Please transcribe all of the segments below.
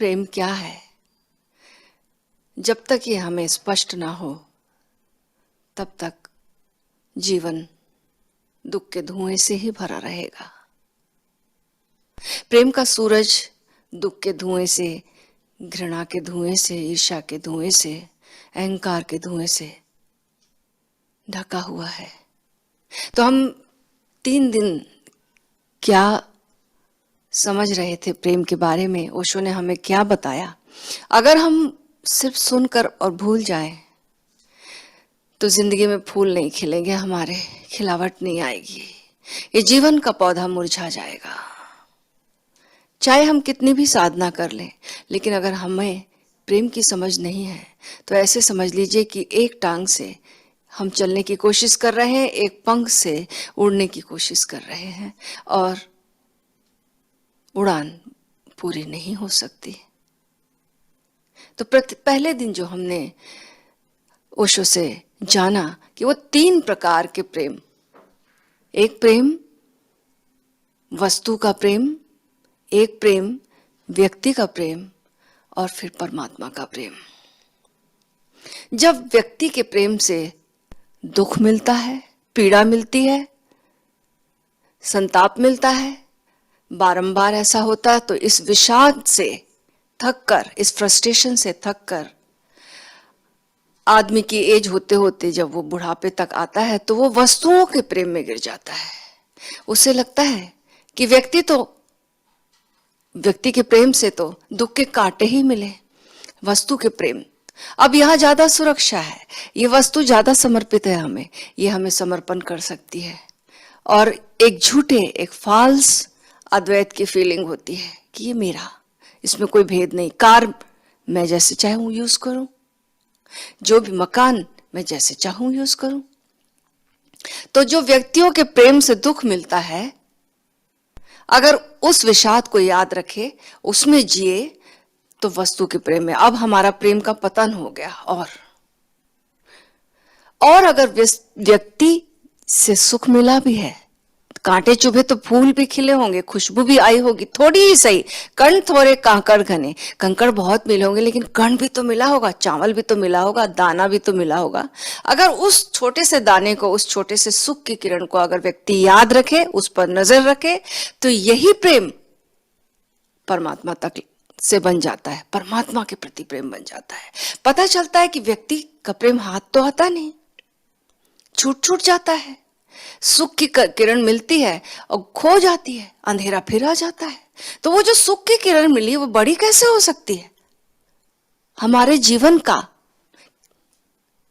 प्रेम क्या है, जब तक ये हमें स्पष्ट ना हो तब तक जीवन दुख के धुएं से ही भरा रहेगा। प्रेम का सूरज दुख के धुएं से, घृणा के धुएं से, ईर्ष्या के धुएं से, अहंकार के धुएं से ढका हुआ है। तो हम 3 दिन क्या समझ रहे थे प्रेम के बारे में, ओशो ने हमें क्या बताया। अगर हम सिर्फ सुनकर और भूल जाएं तो जिंदगी में फूल नहीं खिलेंगे, हमारे खिलावट नहीं आएगी, ये जीवन का पौधा मुरझा जाएगा। चाहे हम कितनी भी साधना कर लें, लेकिन अगर हमें प्रेम की समझ नहीं है तो ऐसे समझ लीजिए कि एक टांग से हम चलने की कोशिश कर रहे हैं, एक पंख से उड़ने की कोशिश कर रहे हैं और उड़ान पूरी नहीं हो सकती। तो पहले दिन जो हमने ओशो से जाना कि वो 3 प्रकार के प्रेम, एक प्रेम वस्तु का प्रेम, एक प्रेम व्यक्ति का प्रेम और फिर परमात्मा का प्रेम। जब व्यक्ति के प्रेम से दुख मिलता है, पीड़ा मिलती है, संताप मिलता है, बारंबार ऐसा होता है, तो इस विषाद से थककर, इस फ्रस्ट्रेशन से थककर आदमी की एज होते होते जब वो बुढ़ापे तक आता है तो वो वस्तुओं के प्रेम में गिर जाता है। उसे लगता है कि व्यक्ति के प्रेम से तो दुख के कांटे ही मिले, वस्तु के प्रेम अब यहां ज्यादा सुरक्षा है, ये वस्तु ज्यादा समर्पित है हमें, ये हमें समर्पण कर सकती है। और एक फाल्स अद्वैत की फीलिंग होती है कि ये मेरा, इसमें कोई भेद नहीं, कार मैं जैसे चाहूं यूज करूं, जो भी मकान मैं जैसे चाहूं यूज करूं। तो जो व्यक्तियों के प्रेम से दुख मिलता है, अगर उस विषाद को याद रखे, उसमें जिए, तो वस्तु के प्रेम में अब हमारा प्रेम का पतन हो गया। और अगर व्यक्ति से सुख मिला भी है, कांटे चुभे तो फूल भी खिले होंगे, खुशबू भी आई होगी, थोड़ी ही सही, कण थोड़े कांकड़ घने, कंकड़ बहुत मिले होंगे लेकिन कण भी तो मिला होगा, चावल भी तो मिला होगा, दाना भी तो मिला होगा। अगर उस छोटे से दाने को, उस छोटे से सुख की किरण को अगर व्यक्ति याद रखे, उस पर नजर रखे, तो यही प्रेम परमात्मा तक से बन जाता है, परमात्मा के प्रति प्रेम बन जाता है। पता चलता है कि व्यक्ति का प्रेम हाथ तो आता नहीं, छूट जाता है, सुख की किरण मिलती है और खो जाती है, अंधेरा फिर आ जाता है। तो वो जो सुख की किरण मिली वो बड़ी कैसे हो सकती है, हमारे जीवन का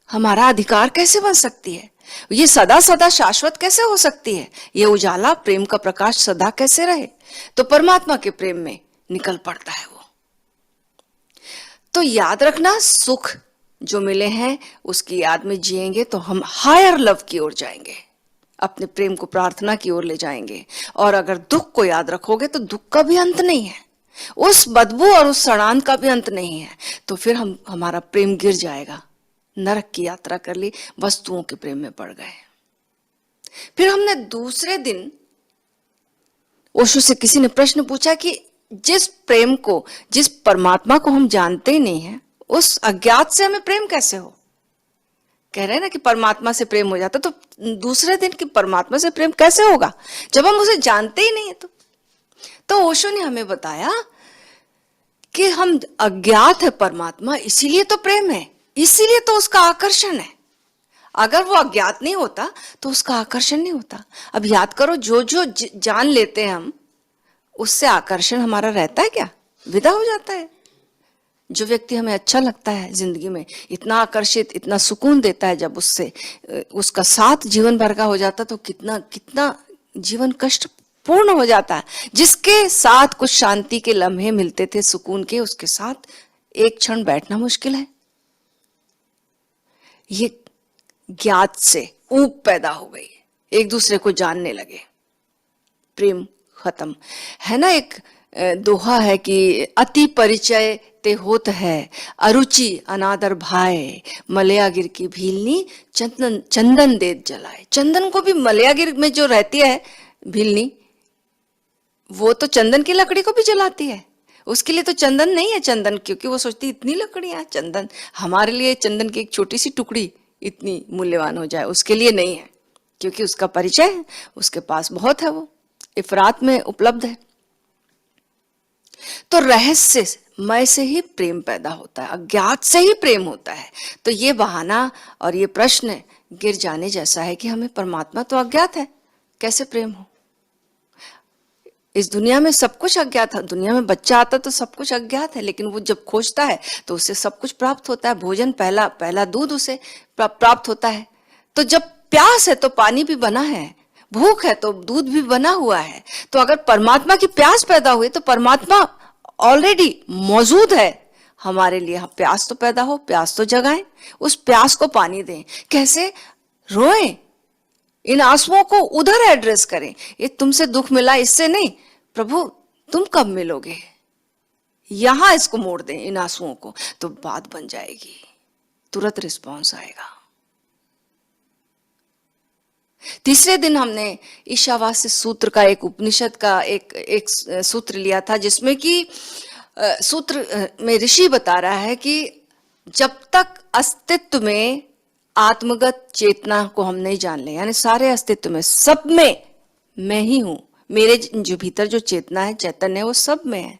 हमारा अधिकार कैसे बन सकती है, ये सदा सदा शाश्वत कैसे हो सकती है, ये उजाला प्रेम का प्रकाश सदा कैसे रहे। तो परमात्मा के प्रेम में निकल पड़ता है वो। तो याद रखना, सुख जो मिले हैं उसकी याद में जिएंगे तो हम हायर लव की ओर जाएंगे, अपने प्रेम को प्रार्थना की ओर ले जाएंगे। और अगर दुख को याद रखोगे तो दुख का भी अंत नहीं है, उस बदबू और उस सड़ांत का भी अंत नहीं है। तो फिर हमारा प्रेम गिर जाएगा, नरक की यात्रा कर ली, वस्तुओं के प्रेम में पड़ गए। फिर हमने दूसरे दिन ओशो से किसी ने प्रश्न पूछा कि जिस प्रेम को, जिस परमात्मा को हम जानते ही नहीं है, उस अज्ञात से हमें प्रेम कैसे हो। कह रहे हैं ना कि परमात्मा से प्रेम हो जाता, तो दूसरे दिन की परमात्मा से प्रेम कैसे होगा जब हम उसे जानते ही नहीं है। तो ओशो ने हमें बताया कि हम अज्ञात है परमात्मा, इसीलिए तो प्रेम है, इसीलिए तो उसका आकर्षण है। अगर वो अज्ञात नहीं होता तो उसका आकर्षण नहीं होता। अब याद करो, जो जो जान लेते हैं हम, उससे आकर्षण हमारा रहता है क्या, विदा हो जाता है। जो व्यक्ति हमें अच्छा लगता है जिंदगी में, इतना आकर्षित, इतना सुकून देता है, जब उसका साथ जीवन भर का हो जाता तो कितना जीवन कष्ट पूर्ण हो जाता है। जिसके साथ कुछ शांति के लम्हे मिलते थे, सुकून के, उसके साथ एक क्षण बैठना मुश्किल है। ये ज्ञात से ऊब पैदा हो गई, एक दूसरे को जानने लगे, प्रेम खत्म है ना। एक दोहा है कि अति परिचय ते होत है, अरुचि अनादर भाए, मलयागिर की भीलनी चंदन देत जलाए। चंदन को भी मलयागिर में जो रहती है भीलनी, वो तो चंदन की लकड़ी को भी जलाती है, उसके लिए तो चंदन नहीं है चंदन, क्योंकि वो सोचती इतनी लकड़ियां, चंदन हमारे लिए चंदन की एक छोटी सी टुकड़ी इतनी मूल्यवान हो जाए, उसके लिए नहीं है, क्योंकि उसका परिचय है, उसके पास बहुत है, वो इफरात में उपलब्ध है। तो रहस्यमय से ही प्रेम पैदा होता है, अज्ञात से ही प्रेम होता है। तो ये बहाना और ये प्रश्न गिर जाने जैसा है कि हमें परमात्मा तो अज्ञात है, कैसे प्रेम हो। इस दुनिया में सब कुछ अज्ञात है, दुनिया में बच्चा आता तो सब कुछ अज्ञात है, लेकिन वो जब खोजता है तो उससे सब कुछ प्राप्त होता है। भोजन पहला पहला दूध उसे प्राप्त होता है। तो जब प्यास है तो पानी भी बना है, भूख है तो दूध भी बना हुआ है। तो अगर परमात्मा की प्यास पैदा हुई तो परमात्मा ऑलरेडी मौजूद है हमारे लिए। प्यास तो पैदा हो, प्यास तो जगाएं, उस प्यास को पानी दें। कैसे? रोएं, इन आंसुओं को उधर एड्रेस करें। ये तुमसे दुख मिला, इससे नहीं, प्रभु तुम कब मिलोगे, यहां इसको मोड़ दें इन आंसुओं को, तो बात बन जाएगी, तुरंत रिस्पॉन्स आएगा। तीसरे दिन हमने ईशावास्य सूत्र का, एक उपनिषद का एक सूत्र लिया था, जिसमें कि सूत्र में ऋषि बता रहा है कि जब तक अस्तित्व में आत्मगत चेतना को हम नहीं जान ले, यानी सारे अस्तित्व में, सब में मैं ही हूं, मेरे जो भीतर जो चेतना है, चैतन्य है, वो सब में है,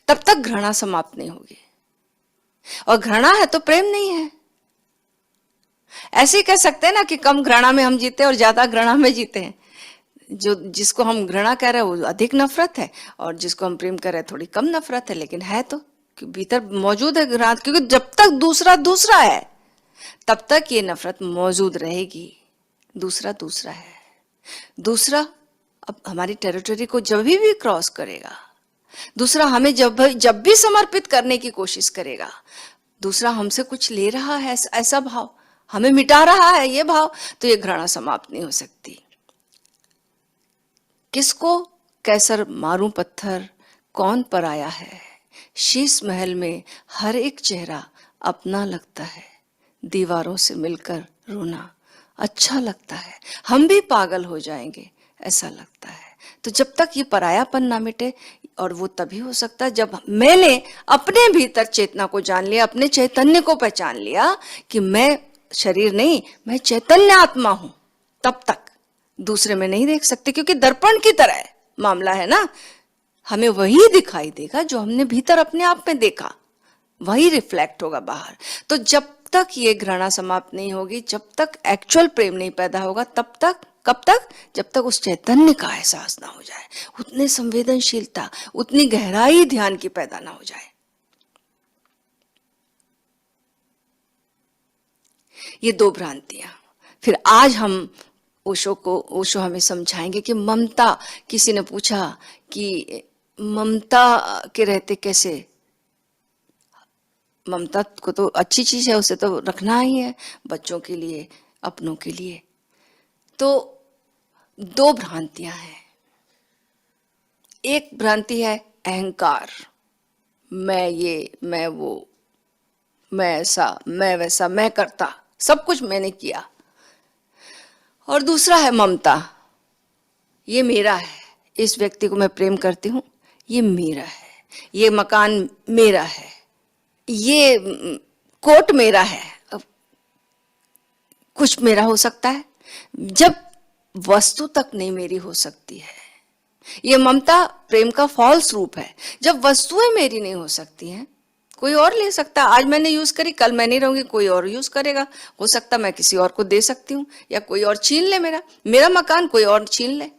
तब तक घृणा समाप्त नहीं होगी। और घृणा है तो प्रेम नहीं है। ऐसे ही कह सकते हैं ना कि कम घृणा में हम जीते और ज्यादा घृणा में जीते हैं। जो जिसको हम घृणा कह रहे हैं वो अधिक नफरत है, और जिसको हम प्रेम कर रहे हैं थोड़ी कम नफरत है, लेकिन है तो भीतर मौजूद है घृणा, क्योंकि जब तक दूसरा दूसरा है तब तक ये नफरत मौजूद रहेगी। दूसरा दूसरा है, दूसरा अब हमारी टेरिटरी को जब भी क्रॉस करेगा, दूसरा हमें जब भी समर्पित करने की कोशिश करेगा, दूसरा हमसे कुछ ले रहा है, ऐसा भाव हमें मिटा रहा है, ये भाव, तो ये घृणा समाप्त नहीं हो सकती। किसको कैसर मारूं पत्थर, कौन पराया है, शीश महल में हर एक चेहरा अपना लगता है, दीवारों से मिलकर रोना अच्छा लगता है, हम भी पागल हो जाएंगे ऐसा लगता है। तो जब तक ये परायापन ना मिटे, और वो तभी हो सकता है जब मैंने अपने भीतर चेतना को जान लिया, अपने चैतन्य को पहचान लिया कि मैं शरीर नहीं, मैं चैतन्य आत्मा हूं, तब तक दूसरे में नहीं देख सकते, क्योंकि दर्पण की तरह मामला है ना, हमें वही दिखाई देगा जो हमने भीतर अपने आप में देखा, वही रिफ्लेक्ट होगा बाहर। तो जब तक ये घृणा समाप्त नहीं होगी, जब तक एक्चुअल प्रेम नहीं पैदा होगा, तब तक, कब तक? जब तक उस चैतन्य का एहसास ना हो जाए, उतनी संवेदनशीलता, उतनी गहराई ध्यान की पैदा ना हो जाए। ये दो भ्रांतियां। फिर आज हम ओशो हमें समझाएंगे कि ममता, किसी ने पूछा कि ममता के रहते कैसे, ममता को तो अच्छी चीज है, उसे तो रखना ही है बच्चों के लिए, अपनों के लिए। तो दो भ्रांतियां हैं। एक भ्रांति है अहंकार, मैं ये, मैं वो, मैं ऐसा, मैं वैसा, मैं करता, सब कुछ मैंने किया। और दूसरा है ममता, ये मेरा है, इस व्यक्ति को मैं प्रेम करती हूं, ये मेरा है, ये मकान मेरा है, ये कोट मेरा है, कुछ मेरा हो सकता है, जब वस्तु तक नहीं मेरी हो सकती है। ये ममता प्रेम का फॉल्स रूप है। जब वस्तुएं मेरी नहीं हो सकती हैं, कोई और ले सकता है, आज मैंने यूज करी, कल मैं नहीं रहूंगी, कोई और यूज करेगा, हो सकता मैं किसी और को दे सकती हूँ, या कोई और छीन ले मेरा मकान कोई और छीन ले।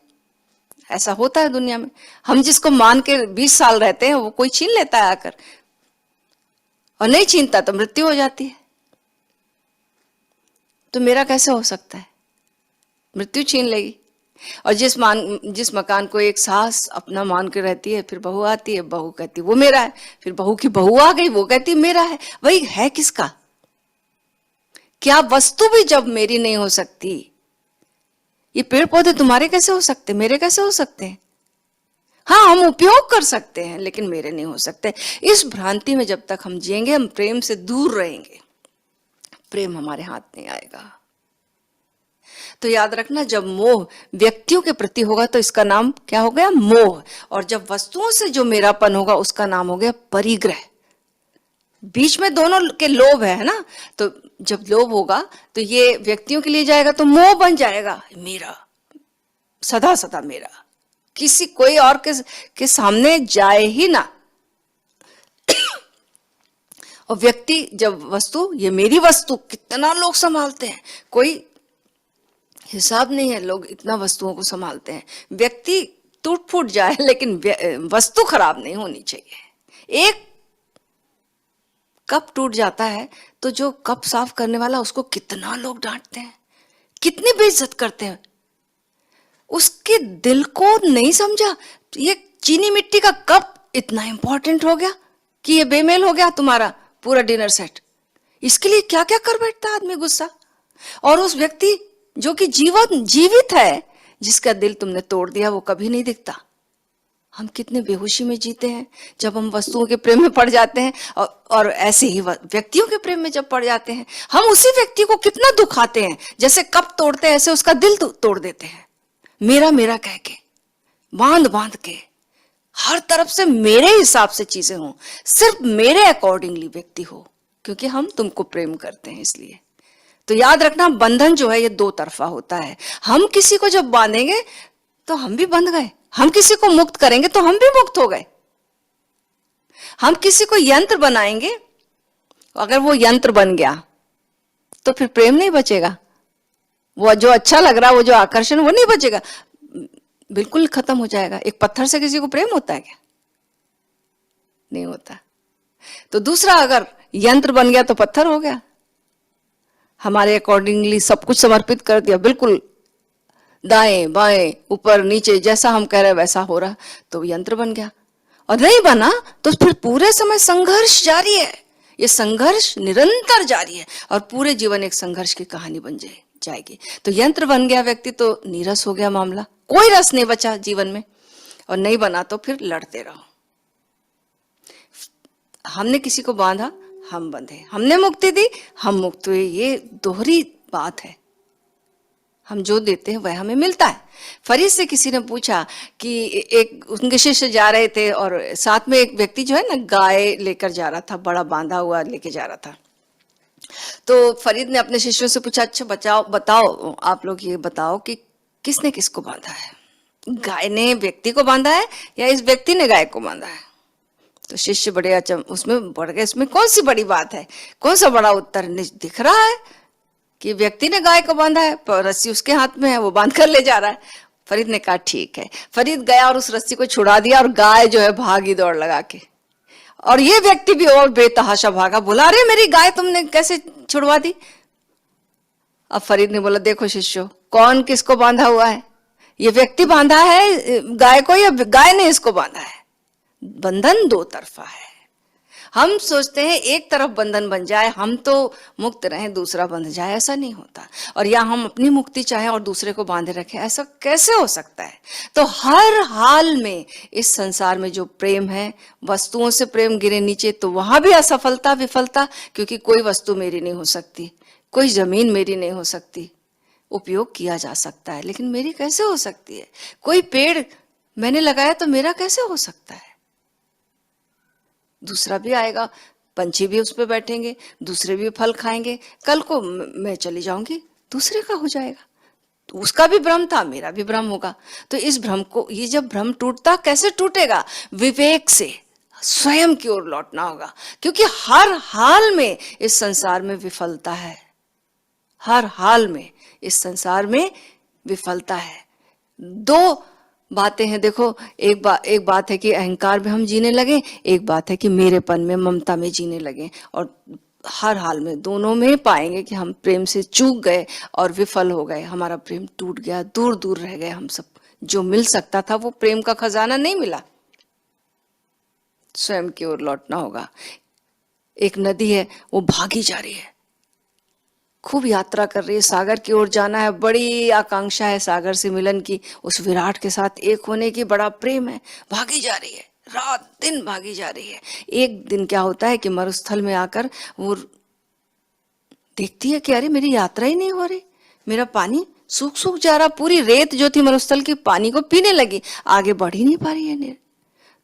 ऐसा होता है दुनिया में। हम जिसको मान के 20 साल रहते हैं वो कोई छीन लेता है आकर, और नहीं छीनता तो मृत्यु हो जाती है। तो मेरा कैसे हो सकता है? मृत्यु छीन लेगी। और जिस मकान को एक सास अपना मान के रहती है, फिर बहू आती है, बहू कहती वो मेरा है, फिर बहू की बहू आ गई, वो कहती मेरा है, वही है किसका? क्या वस्तु भी जब मेरी नहीं हो सकती, ये पेड़ पौधे तुम्हारे कैसे हो सकते, मेरे कैसे हो सकते हैं? हाँ, हम उपयोग कर सकते हैं, लेकिन मेरे नहीं हो सकते। इस भ्रांति में जब तक हम जिएंगे, हम प्रेम से दूर रहेंगे, प्रेम हमारे हाथ नहीं आएगा। तो याद रखना, जब मोह व्यक्तियों के प्रति होगा तो इसका नाम क्या हो गया? मोह। और जब वस्तुओं से जो मेरापन होगा उसका नाम हो गया परिग्रह। बीच में दोनों के लोभ है ना, तो जब लोभ होगा तो ये व्यक्तियों के लिए जाएगा तो मोह बन जाएगा, मेरा, सदा सदा मेरा, किसी कोई और के सामने जाए ही ना। और व्यक्ति जब वस्तु, ये मेरी वस्तु, कितना लोग संभालते हैं, कोई हिसाब नहीं है, लोग इतना वस्तुओं को संभालते हैं। व्यक्ति टूट फूट जाए लेकिन वस्तु खराब नहीं होनी चाहिए। एक कप टूट जाता है तो जो कप साफ करने वाला, उसको कितना लोग डांटते हैं, कितनी बेइज्जत करते हैं। उसके दिल को नहीं समझा। ये चीनी मिट्टी का कप इतना इंपॉर्टेंट हो गया कि ये बेमेल हो गया तुम्हारा पूरा डिनर सेट। इसके लिए क्या क्या कर बैठता आदमी गुस्सा। और उस व्यक्ति जो कि जीवित है, जिसका दिल तुमने तोड़ दिया, वो कभी नहीं दिखता। हम कितने बेहोशी में जीते हैं जब हम वस्तुओं के प्रेम में पड़ जाते हैं, और ऐसे ही व्यक्तियों के प्रेम में जब पड़ जाते हैं, हम उसी व्यक्ति को कितना दुखाते हैं। जैसे कप तोड़ते हैं ऐसे उसका दिल तोड़ देते हैं, मेरा मेरा कह के, बांध बांध के, हर तरफ से मेरे हिसाब से चीजें हों, सिर्फ मेरे अकॉर्डिंगली व्यक्ति हो, क्योंकि हम तुमको प्रेम करते हैं इसलिए। तो याद रखना, बंधन जो है ये दो तरफा होता है। हम किसी को जब बांधेंगे तो हम भी बंध गए, हम किसी को मुक्त करेंगे तो हम भी मुक्त हो गए। हम किसी को यंत्र बनाएंगे, अगर वो यंत्र बन गया तो फिर प्रेम नहीं बचेगा। वो जो अच्छा लग रहा है, वो जो आकर्षण, वो नहीं बचेगा, बिल्कुल खत्म हो जाएगा। एक पत्थर से किसी को प्रेम होता है क्या? नहीं होता। तो दूसरा अगर यंत्र बन गया तो पत्थर हो गया, हमारे अकॉर्डिंगली सब कुछ समर्पित कर दिया, बिल्कुल दाएं बाएं ऊपर नीचे जैसा हम कह रहे वैसा हो रहा, तो यंत्र बन गया। और नहीं बना तो फिर पूरे समय संघर्ष जारी है। ये संघर्ष निरंतर जारी है और पूरे जीवन एक संघर्ष की कहानी बन जाएगी। तो यंत्र बन गया व्यक्ति तो नीरस हो गया मामला, कोई रस नहीं बचा जीवन में। और नहीं बना तो फिर लड़ते रहो। हमने किसी को बांधा, हम बंधे, हमने मुक्ति दी, हम मुक्त हुए। ये दोहरी बात है। हम जो देते हैं वह हमें मिलता है। फरीद से किसी ने पूछा कि एक उनके शिष्य जा रहे थे और साथ में एक व्यक्ति जो है ना गाय लेकर जा रहा था, बड़ा बांधा हुआ लेके जा रहा था। तो फरीद ने अपने शिष्यों से पूछा, अच्छा बताओ आप लोग ये बताओ कि किसने किसको बांधा है, गाय ने व्यक्ति को बांधा है या इस व्यक्ति ने गाय को बांधा है? तो शिष्य बड़े उसमें बढ़ गए, इसमें कौन सी बड़ी बात है, कौन सा बड़ा उत्तर? दिख रहा है कि व्यक्ति ने गाय को बांधा है, पर रस्सी उसके हाथ में है, वो बांध कर ले जा रहा है। फरीद ने कहा ठीक है। फरीद गया और उस रस्सी को छुड़ा दिया और गाय जो है भागी दौड़ लगा के। और ये व्यक्ति भी और बेतहाशा भागा, बोला अरे मेरी गाय तुमने कैसे छुड़वा दी? अब फरीद ने बोला, देखो शिष्यों, कौन किसको बांधा हुआ है? ये व्यक्ति बांधा है गाय को या गाय ने इसको बांधा है? बंधन दो तरफा है। हम सोचते हैं एक तरफ बंधन बन जाए, हम तो मुक्त रहें, दूसरा बंध जाए, ऐसा नहीं होता। और या हम अपनी मुक्ति चाहें और दूसरे को बांधे रखें, ऐसा कैसे हो सकता है? तो हर हाल में इस संसार में जो प्रेम है, वस्तुओं से प्रेम गिरे नीचे तो वहां भी असफलता विफलता, क्योंकि कोई वस्तु मेरी नहीं हो सकती, कोई जमीन मेरी नहीं हो सकती। उपयोग किया जा सकता है लेकिन मेरी कैसे हो सकती है? कोई पेड़ मैंने लगाया तो मेरा कैसे हो सकता है? दूसरा भी आएगा, पंछी भी उस पे बैठेंगे, दूसरे भी फल खाएंगे, कल को मैं चली जाऊंगी, दूसरे का हो जाएगा। तो उसका भी भ्रम था, मेरा भी भ्रम होगा। तो इस भ्रम को, ये जब भ्रम टूटता, कैसे टूटेगा? विवेक से स्वयं की ओर लौटना होगा, क्योंकि हर हाल में इस संसार में विफलता है। हर हाल में इस संसार में विफलता है। दो बातें हैं, देखो, एक बात है कि अहंकार में हम जीने लगे, एक बात है कि मेरेपन में, ममता में जीने लगे। और हर हाल में दोनों में पाएंगे कि हम प्रेम से चूक गए और विफल हो गए, हमारा प्रेम टूट गया, दूर दूर रह गए हम सब। जो मिल सकता था वो प्रेम का खजाना नहीं मिला। स्वयं की ओर लौटना होगा। एक नदी है, वो भागी जा रही है, खूब यात्रा कर रही है, सागर की ओर जाना है, बड़ी आकांक्षा है सागर से मिलन की, उस विराट के साथ एक होने की बड़ा प्रेम है, भागी जा रही है, रात दिन भागी जा रही है। एक दिन क्या होता है कि मरुस्थल में आकर वो देखती है कि अरे मेरी यात्रा ही नहीं हो रही, मेरा पानी सूख सूख जा रहा, पूरी रेत जो थी मरुस्थल की पानी को पीने लगी, आगे बढ़ ही नहीं पा रही है।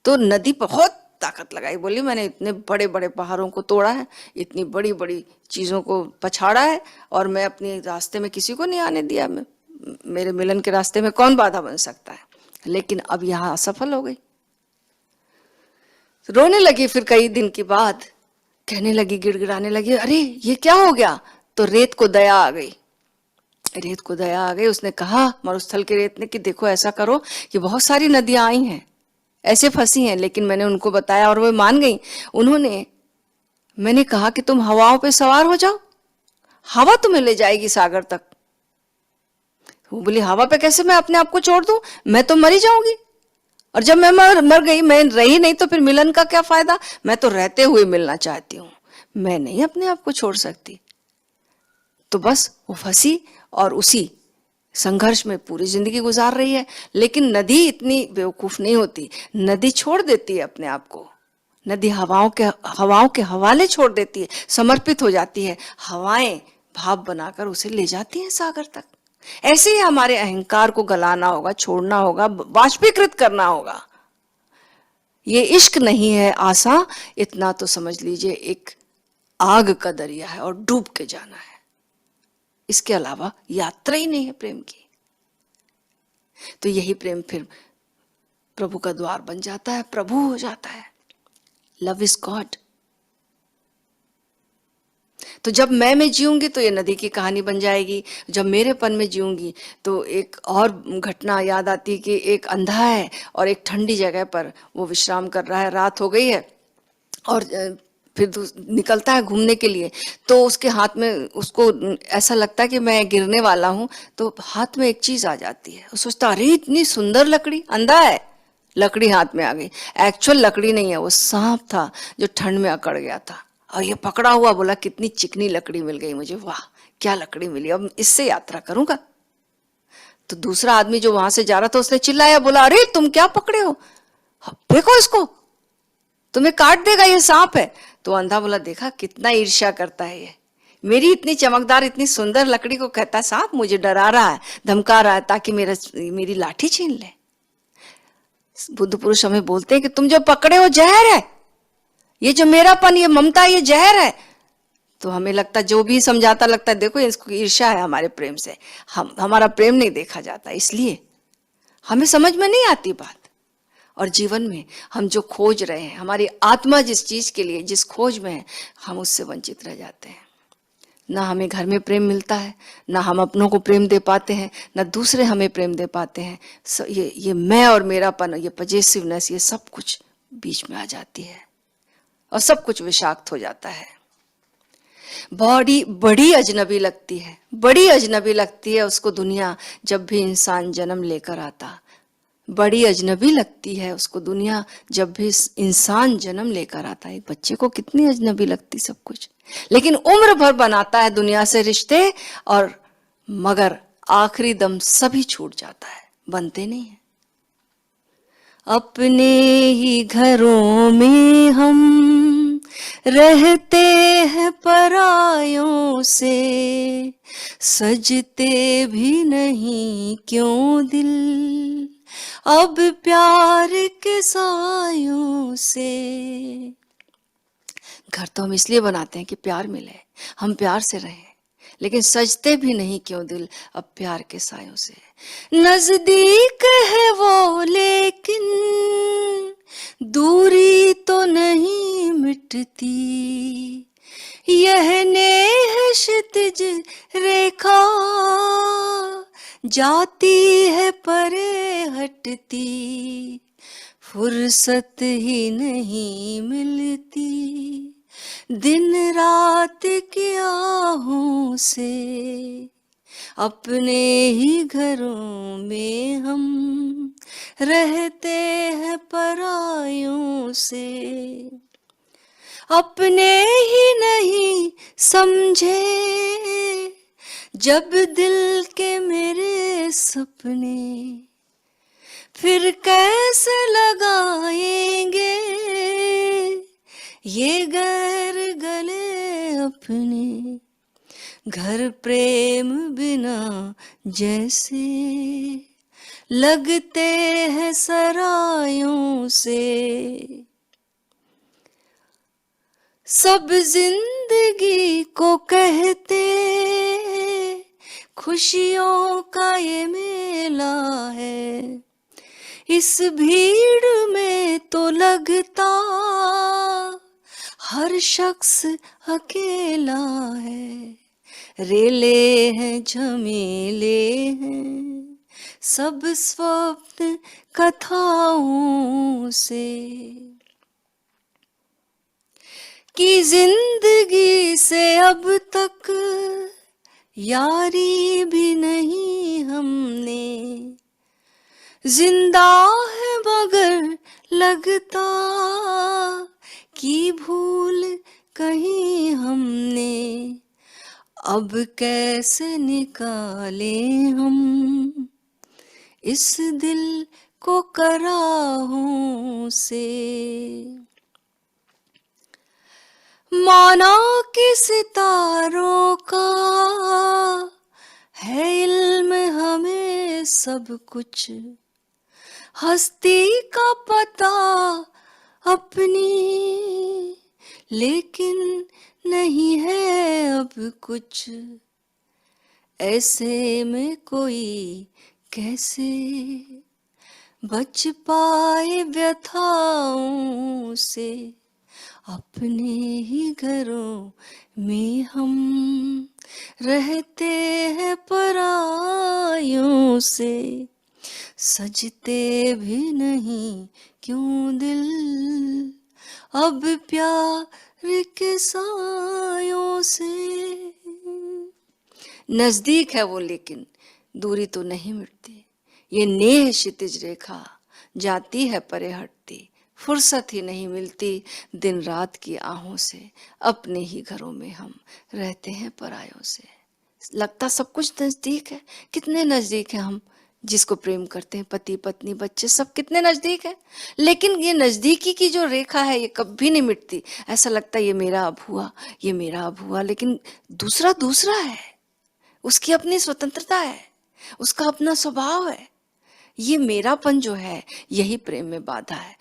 तो नदी बहुत ताकत लगाई, बोली मैंने इतने बड़े बड़े पहाड़ों को तोड़ा है, इतनी बड़ी बड़ी चीजों को पछाड़ा है, और मैं अपने रास्ते में किसी को नहीं आने दिया, मेरे मिलन के रास्ते में कौन बाधा बन सकता है। लेकिन अब यहां असफल हो गई। रोने लगी, फिर कई दिन के बाद कहने लगी, गिड़गिड़ाने लगी, अरे ये क्या हो गया। तो रेत को दया आ गई, रेत को दया आ गई। उसने कहा मरुस्थल के रेत ने कि देखो ऐसा करो कि बहुत सारी नदियां आई हैं, ऐसे फंसी हैं, लेकिन मैंने उनको बताया और वो मान गई। उन्होंने, मैंने कहा कि तुम हवाओं पे सवार हो जाओ, हवा तुम्हें ले जाएगी सागर तक। वो बोली हवा पे कैसे मैं अपने आप को छोड़ दूं, मैं तो मरी जाऊंगी, और जब मैं मर गई, मैं रही नहीं तो फिर मिलन का क्या फायदा, मैं तो रहते हुए मिलना चाहती हूं, मैं नहीं अपने आप को छोड़ सकती। तो बस वो फंसी और उसी संघर्ष में पूरी जिंदगी गुजार रही है। लेकिन नदी इतनी बेवकूफ नहीं होती, नदी छोड़ देती है अपने आप को, नदी हवाओं के हवाले छोड़ देती है, समर्पित हो जाती है, हवाएं भाप बनाकर उसे ले जाती हैं सागर तक। ऐसे ही हमारे अहंकार को गलाना होगा, छोड़ना होगा, वाष्पीकृत करना होगा। ये इश्क नहीं है आसा, इतना तो समझ लीजिए एक आग का दरिया है और डूब के जाना है, इसके अलावा यात्रा ही नहीं है प्रेम की। तो यही प्रेम फिर प्रभु का द्वार बन जाता है, प्रभु हो जाता है। Love is God. तो जब मैं जीऊंगी तो ये नदी की कहानी बन जाएगी, जब मेरेपन में जीऊंगी तो एक और घटना याद आती कि एक अंधा है और एक ठंडी जगह पर वो विश्राम कर रहा है, रात हो गई है और फिर निकलता है घूमने के लिए। तो उसके हाथ में, उसको ऐसा लगता है कि मैं गिरने वाला हूं, तो हाथ में एक चीज आ जाती है, वो सोचता अरे इतनी सुंदर लकड़ी, अंधा है, लकड़ी हाथ में आ गई। एक्चुअल लकड़ी नहीं है, वो सांप था जो ठंड में अकड़ गया था, और ये पकड़ा हुआ बोला कितनी चिकनी लकड़ी मिल गई मुझे, वाह क्या लकड़ी मिली, अब इससे यात्रा करूंगा। तो दूसरा आदमी जो वहां से जा रहा था उसने चिल्लाया, बोला अरे तुम क्या पकड़े हो, देखो इसको, तुम्हें काट देगा, ये सांप है। तो अंधा बोला देखा कितना ईर्ष्या करता है ये, मेरी इतनी चमकदार इतनी सुंदर लकड़ी को कहता है सांप, मुझे डरा रहा है, धमका रहा है ताकि मेरी लाठी छीन ले। बुद्ध पुरुष हमें बोलते हैं कि तुम जो पकड़े हो जहर है, ये जो मेरापन, ये ममता, ये जहर है। तो हमें लगता, जो भी समझाता लगता है देखो इसको ईर्ष्या है हमारे प्रेम से, हमारा प्रेम नहीं देखा जाता, इसलिए हमें समझ में नहीं आती बात। और जीवन में हम जो खोज रहे हैं, हमारी आत्मा जिस चीज के लिए जिस खोज में है, हम उससे वंचित रह जाते हैं। ना हमें घर में प्रेम मिलता है, ना हम अपनों को प्रेम दे पाते हैं, ना दूसरे हमें प्रेम दे पाते हैं। ये मैं और मेरापन, ये पजेसिवनेस, ये सब कुछ बीच में आ जाती है और सब कुछ विषाक्त हो जाता है। बॉडी बड़ी अजनबी लगती है, बड़ी अजनबी लगती है उसको दुनिया, जब भी इंसान जन्म लेकर आता, बड़ी अजनबी लगती है उसको दुनिया जब भी इंसान जन्म लेकर आता है। एक बच्चे को कितनी अजनबी लगती सब कुछ, लेकिन उम्र भर बनाता है दुनिया से रिश्ते, और मगर आखिरी दम सभी छूट जाता है, बनते नहीं है। अपने ही घरों में हम रहते हैं परायों से, सजते भी नहीं क्यों दिल अब प्यार के सायों से। घर तो हम इसलिए बनाते हैं कि प्यार मिले, हम प्यार से रहें, लेकिन सजते भी नहीं क्यों दिल अब प्यार के सायों से। नजदीक है वो लेकिन दूरी तो नहीं मिटती, यह नेह क्षितिज रेखा जाती है परे हटती, फुर्सत ही नहीं मिलती दिन रात की आहों से। अपने ही घरों में हम रहते हैं परायों से, अपने ही नहीं समझे जब दिल के मेरे सपने, फिर कैसे लगाएंगे ये गैर गले अपने। घर प्रेम बिना जैसे लगते हैं सरायों से। सब जिंदगी को कहते खुशियों का ये मेला है, इस भीड़ में तो लगता हर शख्स अकेला है। रेले हैं झमेले हैं सब स्वप्न कथाओं से, कि जिंदगी से अब तक यारी भी नहीं हमने, जिंदा है मगर लगता कि भूल कहीं हमने। अब कैसे निकाले हम इस दिल को कराहों से। माना कि सितारों का है इल्म हमें सब कुछ, हस्ती का पता अपनी लेकिन नहीं है अब कुछ। ऐसे में कोई कैसे बच पाए व्यथाओं से, अपने ही घरों में हम रहते हैं परायों से। सजते भी नहीं क्यों दिल अब प्यार के सायों से। नजदीक है वो लेकिन दूरी तो नहीं मिटती, ये नेह क्षितिज रेखा जाती है परे हटती। फुर्सत ही नहीं मिलती दिन रात की आहों से, अपने ही घरों में हम रहते हैं परायों से। लगता सब कुछ नजदीक है, कितने नजदीक है हम जिसको प्रेम करते हैं, पति पत्नी बच्चे सब कितने नजदीक है, लेकिन ये नजदीकी की जो रेखा है ये कभी नहीं मिटती। ऐसा लगता है ये मेरा अब हुआ, ये मेरा अब हुआ, लेकिन दूसरा दूसरा है, उसकी अपनी स्वतंत्रता है, उसका अपना स्वभाव है। ये मेरापन जो है यही प्रेम में बाधा है।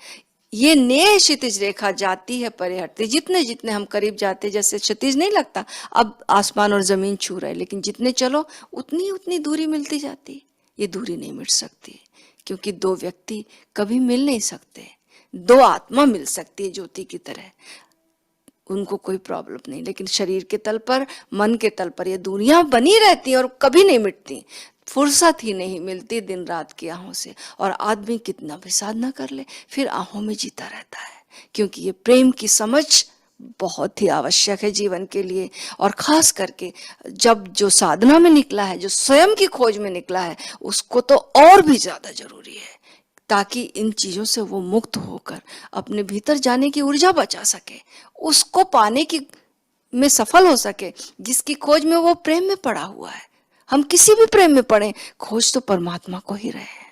ये नेह क्षितिज रेखा जाती है परे हटती, जितने जितने हम करीब जाते, जैसे क्षितिज नहीं लगता अब आसमान और जमीन छू रहे, लेकिन जितने चलो उतनी उतनी दूरी मिलती जाती। ये दूरी नहीं मिट सकती क्योंकि दो व्यक्ति कभी मिल नहीं सकते, दो आत्मा मिल सकती है ज्योति की तरह, उनको कोई प्रॉब्लम नहीं, लेकिन शरीर के तल पर मन के तल पर ये दूरियां बनी रहती हैं और कभी नहीं मिटती। फुर्सत ही नहीं मिलती दिन रात की आहों से, और आदमी कितना भी साधना कर ले फिर आहों में जीता रहता है, क्योंकि ये प्रेम की समझ बहुत ही आवश्यक है जीवन के लिए। और खास करके जब जो साधना में निकला है, जो स्वयं की खोज में निकला है, उसको तो और भी ज्यादा जरूरी है, ताकि इन चीजों से वो मुक्त होकर अपने भीतर जाने की ऊर्जा बचा सके, उसको पाने की में सफल हो सके जिसकी खोज में वो प्रेम में पड़ा हुआ है। हम किसी भी प्रेम में पड़े, खोज तो परमात्मा को ही रहे।